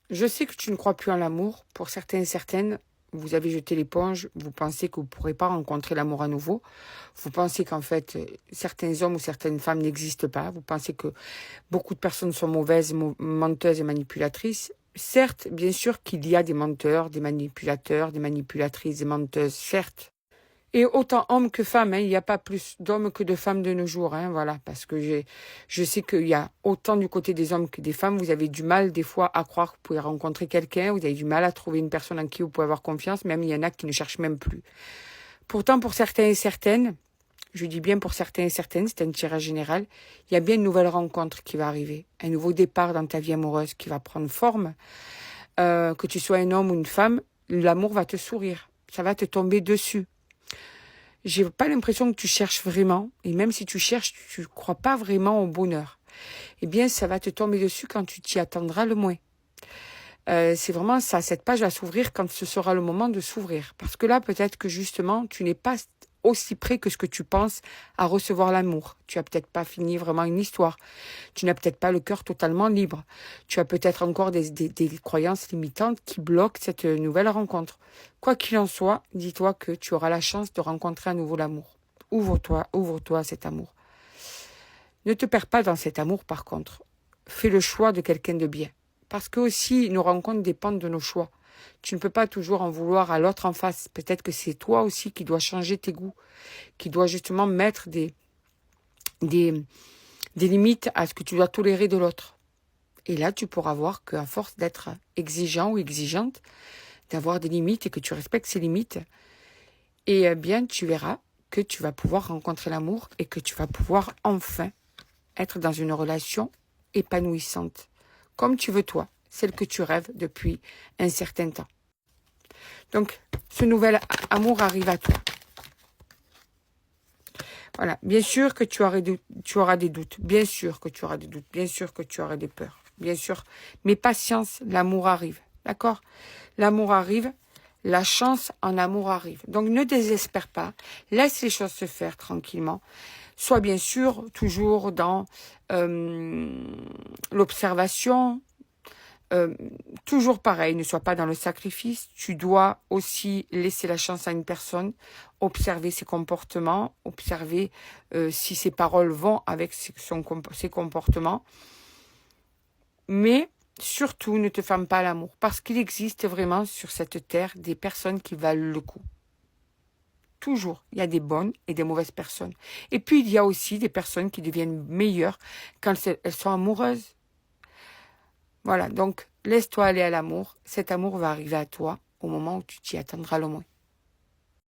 Je sais que tu ne crois plus en l'amour. Pour certains et certaines, vous avez jeté l'éponge. Vous pensez que vous ne pourrez pas rencontrer l'amour à nouveau. Vous pensez qu'en fait, certains hommes ou certaines femmes n'existent pas. Vous pensez que beaucoup de personnes sont mauvaises, menteuses et manipulatrices. Certes, bien sûr qu'il y a des menteurs, des manipulateurs, des manipulatrices, des menteuses, certes. Et autant hommes que femmes, hein, il n'y a pas plus d'hommes que de femmes de nos jours, hein, voilà, parce que je sais qu'il y a autant du côté des hommes que des femmes. Vous avez du mal des fois à croire que vous pouvez rencontrer quelqu'un, vous avez du mal à trouver une personne en qui vous pouvez avoir confiance, même il y en a qui ne cherchent même plus. Pourtant, pour certains et certaines, je dis bien pour certains et certaines, c'est un tirage général, il y a bien une nouvelle rencontre qui va arriver, un nouveau départ dans ta vie amoureuse qui va prendre forme. Que tu sois un homme ou une femme, l'amour va te sourire, ça va te tomber dessus. J'ai pas l'impression que tu cherches vraiment, et même si tu cherches, tu crois pas vraiment au bonheur. Eh bien, ça va te tomber dessus quand tu t'y attendras le moins. C'est vraiment ça, cette page va s'ouvrir quand ce sera le moment de s'ouvrir. Parce que là, peut-être que justement, tu n'es pas aussi près que ce que tu penses à recevoir l'amour. Tu as peut-être pas fini vraiment une histoire. Tu n'as peut-être pas le cœur totalement libre. Tu as peut-être encore des croyances limitantes qui bloquent cette nouvelle rencontre. Quoi qu'il en soit, dis-toi que tu auras la chance de rencontrer à nouveau l'amour. Ouvre-toi à cet amour. Ne te perds pas dans cet amour par contre. Fais le choix de quelqu'un de bien. Parce que aussi, nos rencontres dépendent de nos choix. Tu ne peux pas toujours en vouloir à l'autre en face. Peut-être que c'est toi aussi qui dois changer tes goûts, qui dois justement mettre des limites à ce que tu dois tolérer de l'autre. Et là, tu pourras voir qu'à force d'être exigeant ou exigeante, d'avoir des limites et que tu respectes ces limites, et bien, tu verras que tu vas pouvoir rencontrer l'amour et que tu vas pouvoir enfin être dans une relation épanouissante, comme tu veux toi, celle que tu rêves depuis un certain temps. Donc, ce nouvel amour arrive à toi. Voilà, bien sûr que tu auras des doutes, bien sûr que tu auras des doutes, bien sûr que tu auras des peurs, bien sûr. Mais patience, l'amour arrive, d'accord? L'amour arrive, la chance en amour arrive. Donc ne désespère pas, laisse les choses se faire tranquillement. Sois bien sûr toujours dans l'observation, toujours pareil, ne sois pas dans le sacrifice. Tu dois aussi laisser la chance à une personne, observer ses comportements, observer si ses paroles vont avec ses comportements. Mais surtout, ne te ferme pas à l'amour, parce qu'il existe vraiment sur cette terre des personnes qui valent le coup. Toujours, il y a des bonnes et des mauvaises personnes. Et puis, il y a aussi des personnes qui deviennent meilleures quand elles sont amoureuses. Voilà, donc laisse-toi aller à l'amour. Cet amour va arriver à toi au moment où tu t'y attendras le moins.